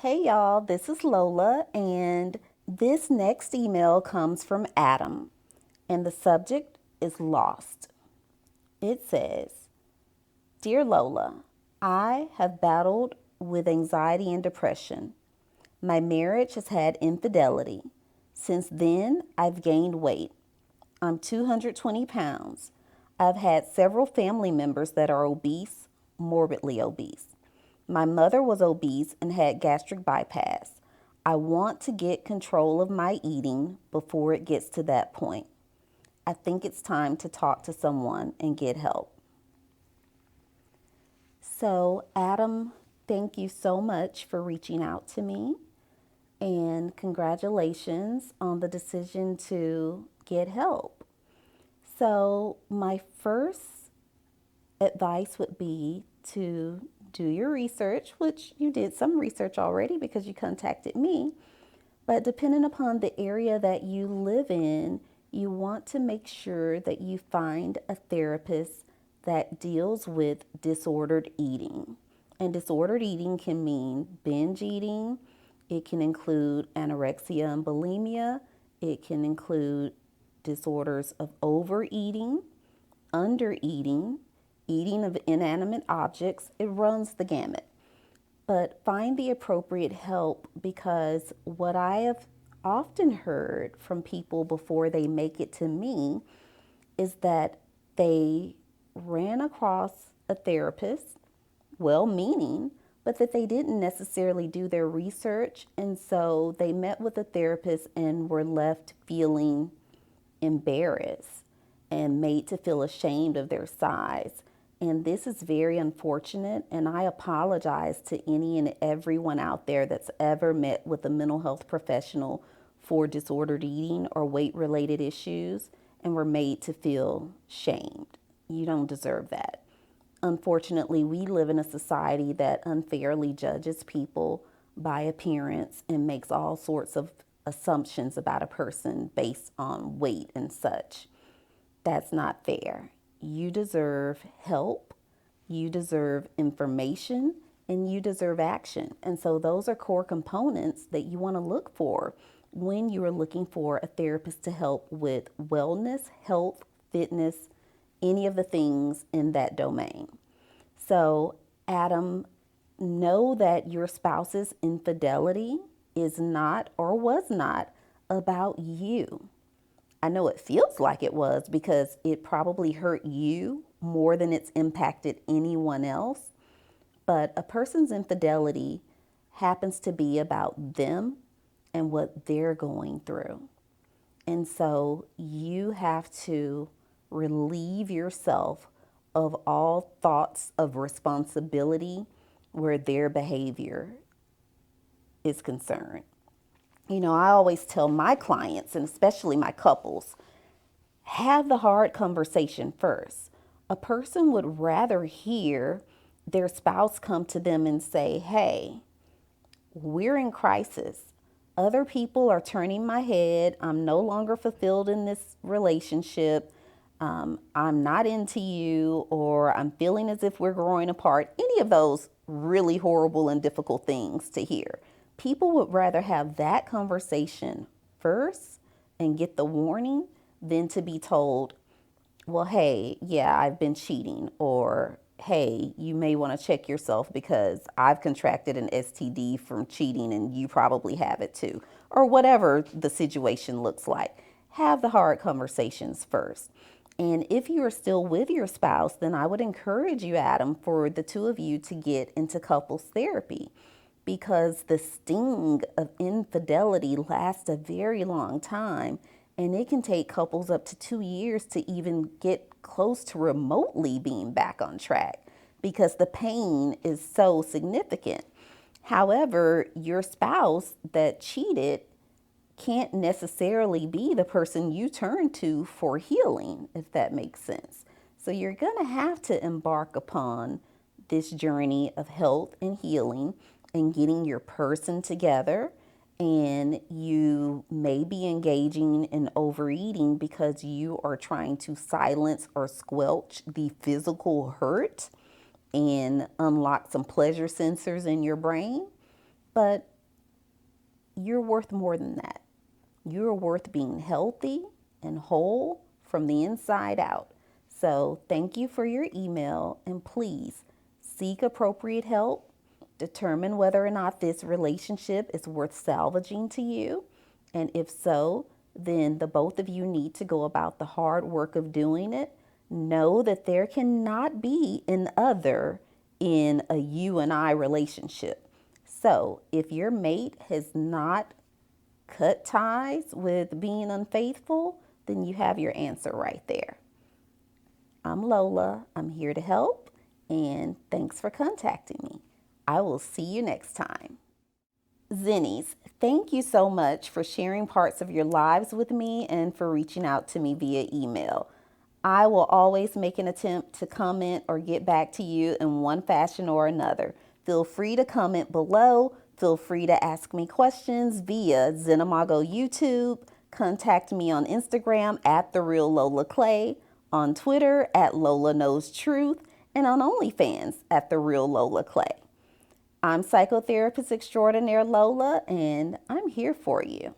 Hey y'all, this is Lola, and this next email comes from Adam, and the subject is lost. It says, Dear Lola, I have battled with anxiety and depression. My marriage has had infidelity. Since then, I've gained weight. I'm 220 pounds. I've had several family members that are obese, morbidly obese. My mother was obese and had gastric bypass. I want to get control of my eating before it gets to that point. I think it's time to talk to someone and get help. So, Adam, thank you so much for reaching out to me and congratulations on the decision to get help. So, my first advice would be to do your research, which you did some research already because you contacted me. But depending upon the area that you live in, you want to make sure that you find a therapist that deals with disordered eating. And disordered eating can mean binge eating, it can include anorexia and bulimia, it can include disorders of overeating, under eating, eating of inanimate objects. It runs the gamut. But find the appropriate help because what I have often heard from people before they make it to me is that they ran across a therapist, well meaning, but that they didn't necessarily do their research. And so they met with a therapist and were left feeling embarrassed and made to feel ashamed of their size. And this is very unfortunate. And I apologize to any and everyone out there that's ever met with a mental health professional for disordered eating or weight related issues and were made to feel shamed. You don't deserve that. Unfortunately, we live in a society that unfairly judges people by appearance and makes all sorts of assumptions about a person based on weight and such. That's not fair. You deserve help, you deserve information, and you deserve action. And so, those are core components that you want to look for when you are looking for a therapist to help with wellness, health, fitness, any of the things in that domain. So, Adam, know that your spouse's infidelity is not or was not about you. I know it feels like it was because it probably hurt you more than it's impacted anyone else. But a person's infidelity happens to be about them and what they're going through. And so you have to relieve yourself of all thoughts of responsibility where their behavior is concerned. I always tell my clients, and especially my couples, have the hard conversation first. A person would rather hear their spouse come to them and say, Hey, we're in crisis. Other people are turning my head. I'm no longer fulfilled in this relationship. I'm not into you, or I'm feeling as if we're growing apart. Any of those really horrible and difficult things to hear. People would rather have that conversation first and get the warning than to be told, well, hey, yeah, I've been cheating, or hey, you may want to check yourself because I've contracted an STD from cheating and you probably have it too, or whatever the situation looks like. Have the hard conversations first. And if you are still with your spouse, then I would encourage you, Adam, for the two of you to get into couples therapy because the sting of infidelity lasts a very long time. And it can take couples up to 2 years to even get close to remotely being back on track because the pain is so significant. However, your spouse that cheated can't necessarily be the person you turn to for healing, if that makes sense. So you're going to have to embark upon this journey of health and healing and getting your person together. And you may be engaging in overeating because you are trying to silence or squelch the physical hurt and unlock some pleasure sensors in your brain. but you're worth more than that. You're worth being healthy and whole from the inside out. So thank you for your email, and please seek appropriate help. Determine whether or not this relationship is worth salvaging to you. And if so, then the both of you need to go about the hard work of doing it. Know that there cannot be an other in a you and I relationship. So if your mate has not cut ties with being unfaithful, then you have your answer right there. I'm Lola. I'm here to help, and thanks for contacting me. I will see you next time. Zennies, thank you so much for sharing parts of your lives with me and for reaching out to me via email. I will always make an attempt to comment or get back to you in one fashion or another. Feel free to comment below. Feel free to ask me questions via Imago YouTube. Contact me on Instagram at The Real Lola Clay, on Twitter at Lola Knows Truth, and on OnlyFans at The Real Lola Clay. I'm psychotherapist extraordinaire Lola, and I'm here for you.